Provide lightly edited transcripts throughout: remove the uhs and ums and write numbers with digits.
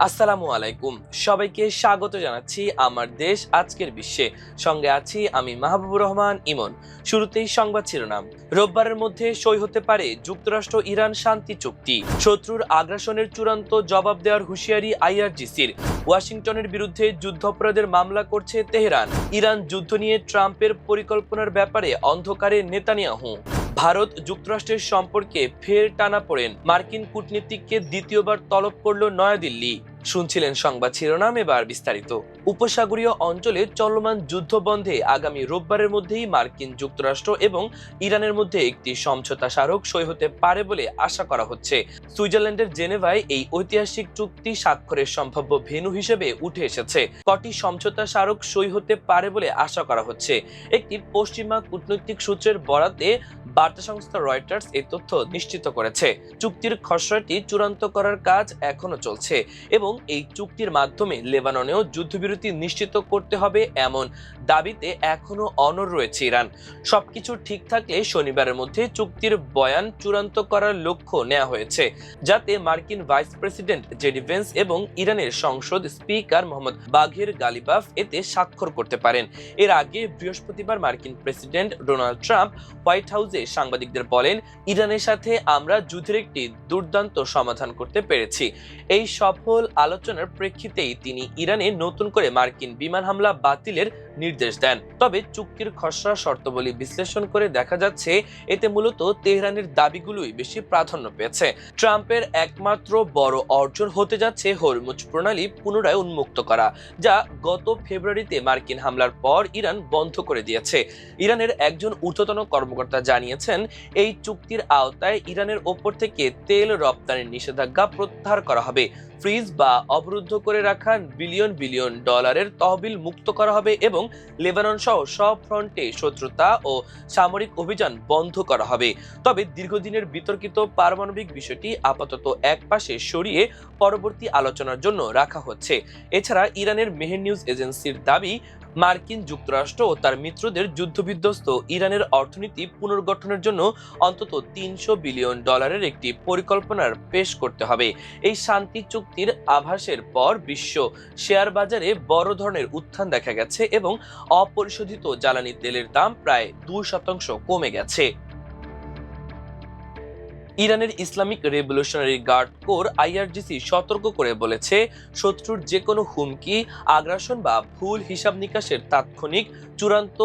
আসসালামু আলাইকুম। সবাইকে স্বাগত জানাচ্ছি আমার দেশ আজকের বিশ্বে। সঙ্গে আছি আমি মাহবুবুর রহমান ইমন। শুরুতেই সংবাদ শিরোনাম। রোববারের মধ্যে সই হতে পারে যুক্তরাষ্ট্র ইরান শান্তি চুক্তি। শত্রুর আগ্রাসনের চূড়ান্ত জবাব দেওয়ার হুঁশিয়ারি আইআরজিসির। ওয়াশিংটনের বিরুদ্ধে যুদ্ধাপরাধের মামলা করছে তেহরান। ইরান যুদ্ধ নিয়ে ট্রাম্পের পরিকল্পনার ব্যাপারে অন্ধকারে নেতানিয়াহু। ভারত যুক্তরাষ্ট্রের সম্পর্কে ফের টানাপোড়েন। মার্কিন কূটনীতিককে দ্বিতীয়বার তলব করল নয়াদিল্লি। শুনছিলেন সংবাদ শিরোনাম, এবার বিস্তারিত। উপসাগরীয় অঞ্চলে চলমান যুদ্ধ বন্ধে আগামী রোববারের মধ্যেই মার্কিন যুক্তরাষ্ট্র এবং ইরানের মধ্যে একটি সমঝোতা স্মারক সই হতে পারে বলে আশা করা হচ্ছে। সুইজারল্যান্ডের জেনেভায় এই ঐতিহাসিক চুক্তি স্বাক্ষরের সম্ভাব্য ভেন্যু হিসেবে উঠে এসেছে। কটি সমঝোতা স্মারক সই হতে পারে বলে আশা করা হচ্ছে। একটি পশ্চিমা কূটনৈতিক সূত্রের বরাতে বার্তা সংস্থা রয়টার্স এই তথ্য নিশ্চিত করেছে। চুক্তির খসড়াটি চূড়ান্ত করার কাজ এখনো চলছে এবং এই চুক্তির মাধ্যমে লেবাননেও যুদ্ধবিরতি নিশ্চিত করতে হবে এমন দাবিতে এখনো অনড় রয়েছে ইরান। সবকিছু ঠিক থাকলে শনিবারের মধ্যে চুক্তির বয়ান চূড়ান্ত করার লক্ষ্য নেওয়া হয়েছে, যাতে মার্কিন ভাইস প্রেসিডেন্ট জেডি ভেন্স এবং ইরানের সংসদ স্পিকার মোহাম্মদ বাঘের গালিবাফ এতে স্বাক্ষর করতে পারেন। এর আগে বৃহস্পতিবার মার্কিন প্রেসিডেন্ট ডোনাল্ড ট্রাম্প হোয়াইট হাউসে সাংবাদিকদের বলেন, ইরানের সাথে আমরা যুদ্ধের একটি দুর্দান্ত সমাধান করতে পেরেছি। এই সফল আলোচনার প্রেক্ষিতেই তিনি ইরানে নতুন করে মার্কিন বিমান হামলা বাতিলের নির্দেশ দেন। তবে চুক্তির খসড়া শর্তাবলী বিশ্লেষণ করে দেখা যাচ্ছে এতে মূলত তেহরানের দাবিগুলোই বেশি প্রাধান্য পেয়েছে। ট্রাম্পের একমাত্র বড় অর্জন হতে যাচ্ছে হরমুজ প্রণালী পুনরায় উন্মুক্ত করা, যা গত ফেব্রুয়ারিতে মার্কিন হামলার পর ইরান বন্ধ করে দিয়েছে। ইরানের একজন ঊর্ধ্বতন কর্মকর্তা জানিয়েছেন, এই চুক্তির আওতায় ইরানের ওপর থেকে তেল রপ্তানির নিষেধাজ্ঞা প্রত্যাহার করা হবে। ফ্রিজ বা অবরুদ্ধ করে রাখা বিলিয়ন বিলিয়ন ডলারের তহবিল মুক্ত করা হবে এবং লেবানন সহ সব ফ্রন্টে শত্রুতা ও সামরিক অভিযান বন্ধ করা হবে। তবে দীর্ঘদিনের বিতর্কিত পারমাণবিক বিষয়টি আপাতত একপাশে সরিয়ে পরবর্তী আলোচনার জন্য রাখা হচ্ছে। এছাড়া ইরানের মেহের নিউজ এজেন্সির দাবি, মার্কিন যুক্তরাষ্ট্র ও তার মিত্রদের যুদ্ধবিধ্বস্ত ইরানের অর্থনীতি পুনর্গঠনের জন্য অন্তত ৩০০ বিলিয়ন ডলারের একটি পরিকল্পনার পেশ করতে হবে। এই শান্তি চুক্তির আভাসের পর বিশ্ব শেয়ার বাজারে বড় ধরনের উত্থান দেখা গেছে এবং অপরিশোধিত জ্বালানি তেলের দাম প্রায় ২% কমে গেছে। ইরানের Islamic Revolutionary Guard Corps IRGC সতর্ক করে বলেছে, শত্রুর যে কোনো হুমকি, আগ্রাসন বা ভুল হিসাব নিকাশের তাৎক্ষণিক, চূড়ান্ত,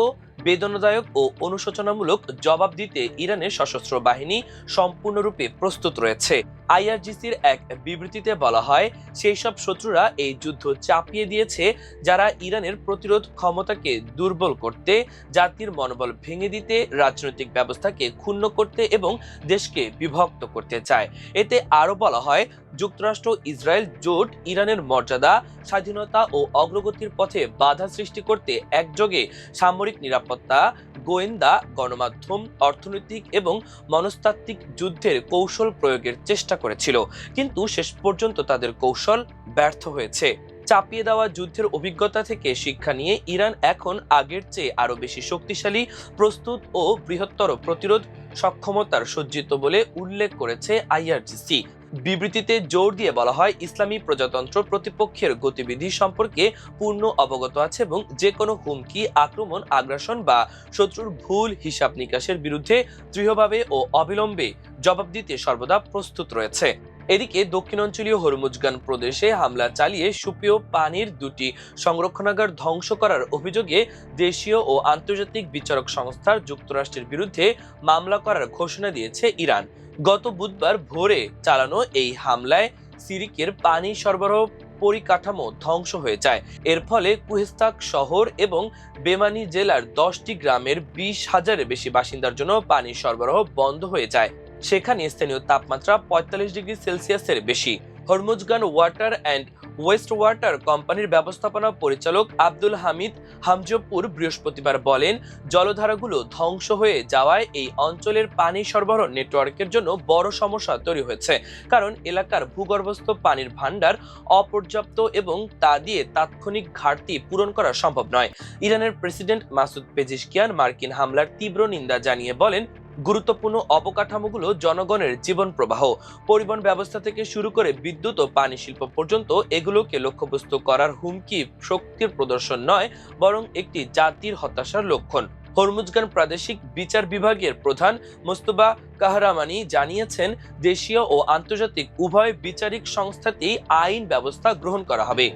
বেদনাদায়ক ও অনুশোচনামূলক জবাব দিতে ইরানের সশস্ত্র বাহিনী সম্পূর্ণরূপে প্রস্তুত রয়েছে। আইআরজিসির এক বিবৃতিতে বলা হয়, সেই সব শত্রুরা এই যুদ্ধ চাপিয়ে দিয়েছে যারা ইরানের প্রতিরোধ ক্ষমতাকে দুর্বল করতে, জাতির মনোবল ভেঙে দিতে, রাজনৈতিক ব্যবস্থাকে ক্ষুণ্ণ করতে এবং দেশকে বিভক্ত করতে চায়। এতে আরো বলা হয়, যুক্তরাষ্ট্র ইসরায়েল জোট ইরানের মর্যাদা, স্বাধীনতা ও অগ্রগতির পথে বাধা সৃষ্টি করতে একযোগে সামরিক নিরাপত্তা, গোয়েন্দা, গণমাধ্যম, অর্থনৈতিক এবং মনস্তাত্ত্বিক যুদ্ধের কৌশল প্রয়োগের চেষ্টা করেছিল, কিন্তু শেষ পর্যন্ত তাদের কৌশল ব্যর্থ হয়েছে। চাপিয়ে দেওয়া যুদ্ধের অভিজ্ঞতা থেকে শিক্ষা নিয়ে ইরান এখন আগের চেয়ে আরো বেশি শক্তিশালী, প্রস্তুত ও বৃহত্তর প্রতিরোধ সক্ষমতার সজ্জিত বলে উল্লেখ করেছে আইআরজিসি। বিবৃতিতে জোর দিয়ে বলা হয়, ইসলামী প্রজাতন্ত্র প্রতিপক্ষের গতিবিধি সম্পর্কে পূর্ণ অবগত আছে এবং যে কোনো হুমকি, আক্রমণ, আগ্রাসন বা শত্রুর ভুল হিসাব নিকাশের বিরুদ্ধে দৃঢ়ভাবে ও অবিলম্বে জবাব দিতে সর্বদা প্রস্তুত রয়েছে। এদিকে দক্ষিণাঞ্চলীয় হরমুজগান প্রদেশে হামলা চালিয়ে সুপেয় পানির দুটি সংরক্ষণাগার ধ্বংস করার অভিযোগে দেশীয় ও আন্তর্জাতিক বিচারক সংস্থার যুক্তরাষ্ট্রের বিরুদ্ধে মামলা করার ঘোষণা দিয়েছে ইরান। গত বুধবার ভোরে চালানো এই হামলায় সিরিকের পানি সরবরাহ পরিকাঠামো ধ্বংস হয়ে যায়। এর ফলে কুহেস্তাক শহর এবং বেমানি জেলার 10টি গ্রামের 20,000-এর বেশি বাসিন্দার জন্য পানি সরবরাহ বন্ধ হয়ে যায়। সেখানে স্থানীয় তাপমাত্রা ৪৫ ডিগ্রি সেলসিয়াসের বেশি। Hormozgan water and West water কোম্পানির ব্যবস্থাপনা পরিচালক আব্দুল হামিদ হামজপুর বৃহস্পতিবার বলেন, জলধারাগুলো ধ্বংস হয়ে যাওয়ায় এই অঞ্চলের পানি সরবরাহ নেটওয়ার্কের জন্য বড় সমস্যা তৈরি হয়েছে, কারণ এলাকার ভূগর্ভস্থ পানির ভান্ডার অপর্যাপ্ত এবং তা দিয়ে তাৎক্ষণিক ঘাটতি পূরণ করা সম্ভব নয়। ইরানের প্রেসিডেন্ট মাসুদ পেজিশকিয়ান মার্কিন হামলার তীব্র নিন্দা জানিয়ে বলেন, গুরুত্বপূর্ণ অবকাঠামোগুলো জনগণের জীবন প্রবাহ, পরিবহন ব্যবস্থা থেকে শুরু করে বিদ্যুৎ ও পানি শিল্প পর্যন্ত এগুলোকে লক্ষ্যবস্তু করার হুমকি শক্তির প্রদর্শন নয়, বরং একটি জাতির হতাশার লক্ষণ। হরমুজগান প্রাদেশিক বিচার বিভাগের প্রধান মোস্তফা কাহরামানি জানিয়েছেন, দেশীয় ও আন্তর্জাতিক উভয় বিচারিক সংস্থাতেই আইন ব্যবস্থা গ্রহণ করা হবে।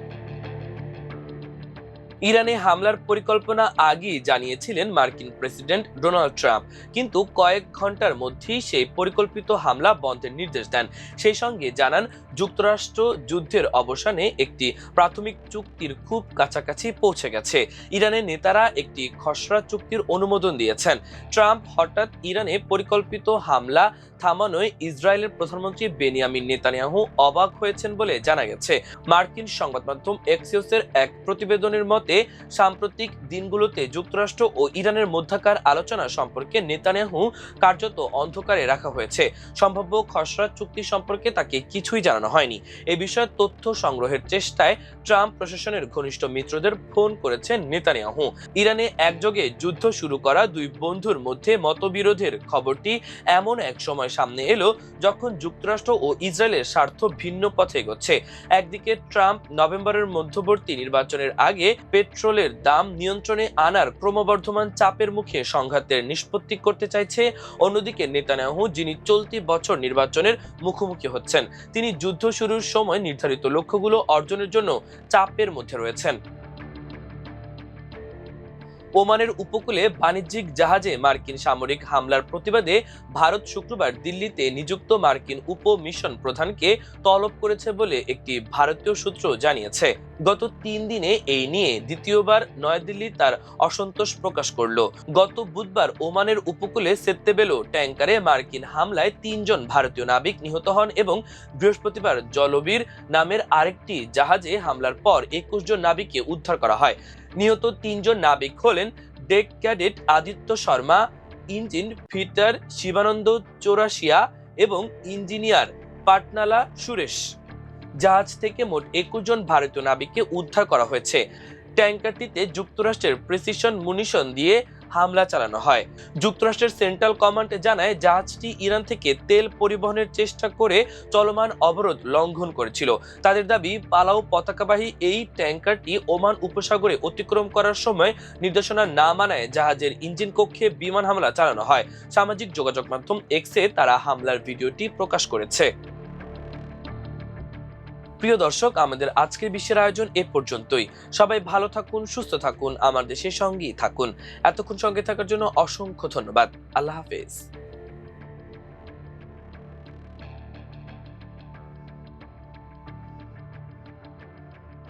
ইরানে হামলার পরিকল্পনা আগেই জানিয়েছিলেন মার্কিন প্রেসিডেন্ট ডোনাল্ড ট্রাম্প, কিন্তু কয়েক ঘন্টার মধ্যেই সেই পরিকল্পিত হামলা বন্ধের নির্দেশ দেন। সেই সঙ্গে জানান, যুক্তরাষ্ট্র যুদ্ধের অবসানে একটি প্রাথমিক চুক্তির খুব কাছাকাছি পৌঁছে গেছে। ইরানের নেতারা একটি খসড়া চুক্তির অনুমোদন দিয়েছেন। ট্রাম্প হঠাৎ ইরানে পরিকল্পিত হামলা থামানোয় ইসরায়েলের প্রধানমন্ত্রী বেনিয়ামিন নেতানিয়াহু অবাক হয়েছেন বলে জানা গেছে। মার্কিন সংবাদ মাধ্যম এক্সিওসের এক প্রতিবেদনের মতে, সাম্প্রতিক দিনগুলোতে যুক্তরাষ্ট্র ও ইরানের মধ্যকার আলোচনা সম্পর্কে নেতানিয়াহু কার্যত অন্ধকারে রাখা হয়েছে। সম্ভাব্য খসড়া চুক্তি সম্পর্কে তাকে কিছুই জানানো হয়নি। এ বিষয়ে তথ্য সংগ্রহের চেষ্টায় ট্রাম্প প্রশাসনের ঘনিষ্ঠ মিত্রদের ফোন করেছেন নেতানিয়াহু। ইরানে একযোগে যুদ্ধ শুরু করা দুই বন্ধুর মধ্যে মতবিরোধের খবরটি এমন এক সময় সামনে এলো যখন যুক্তরাষ্ট্র ও ইসরায়েলের স্বার্থ ভিন্ন পথে এগোচ্ছে। একদিকে ট্রাম্প নভেম্বরের মধ্যবর্তী নির্বাচনের আগে পেট্রোলের দাম নিয়ন্ত্রণে আনার ক্রমবর্ধমান চাপের মুখে সংঘাতের নিষ্পত্তি করতে চাইছে, অন্যদিকে নেতানিয়াহু, যিনি চলতি বছর নির্বাচনের মুখোমুখি হচ্ছেন, তিনি যুদ্ধ শুরুর সময় নির্ধারিত লক্ষ্যগুলো অর্জনের জন্য চাপের মধ্যে রয়েছেন। ওমানের উপকূলে বাণিজ্যিক জাহাজে মার্কিন সামরিক হামলার প্রতিবাদে ভারত শুক্রবার দিল্লিতে নিযুক্ত মার্কিন উপ মিশন প্রধানকে তলব করেছে বলে একটি ভারতীয় সূত্র জানিয়েছে। গত 3 দিনে এই নিয়ে দ্বিতীয়বার নয়াদিল্লি তার অসন্তোষ প্রকাশ করল। গত বুধবার ওমানের উপকূলে সেত্তেবেলো ট্যাঙ্কারে মার্কিন হামলায় 3 জন ভারতীয় নাবিক নিহত হন এবং বৃহস্পতিবার জলবীর নামের আরেকটি জাহাজে হামলার পর 21 জন নাবিককে উদ্ধার করা হয়। নিহত 3 জন নাবিক হলেন deck cadet Aditya Sharma, engine fitter Shivananda Chaurasia এবং ইঞ্জিনিয়ার পাটনালা সুরেশ। জাহাজ থেকে মোট 21 জন ভারতীয় নাবিককে উদ্ধার করা হয়েছে। ট্যাঙ্কারটিতে যুক্তরাষ্ট্রের প্রিসিশন মুনিশন দিয়ে হামলা চালানো হয়। যুক্তরাষ্ট্রের সেন্ট্রাল কমান্ড জানায়, জাহাজটি ইরান থেকে তেল পরিবহনের চেষ্টা করে চলমান অবরোধ লঙ্ঘন করেছিল। তাদের দাবি, পালাও পতাকাবাহী এই ট্যাঙ্কারটি ওমান উপসাগরে অতিক্রম করার সময় নির্দেশনা না মানায় জাহাজের ইঞ্জিন কক্ষে বিমান হামলা চালানো হয়। সামাজিক যোগাযোগ মাধ্যম এক্সে তারা হামলার ভিডিওটি প্রকাশ করেছে। প্রিয় দর্শক, আমাদের আজকের বিশ্বের আয়োজন এ পর্যন্তই। সবাই ভালো থাকুন, সুস্থ থাকুন, আমার দেশের সঙ্গেই থাকুন। এতক্ষণ সঙ্গে থাকার জন্য অসংখ্য ধন্যবাদ। আল্লাহ হাফেজ।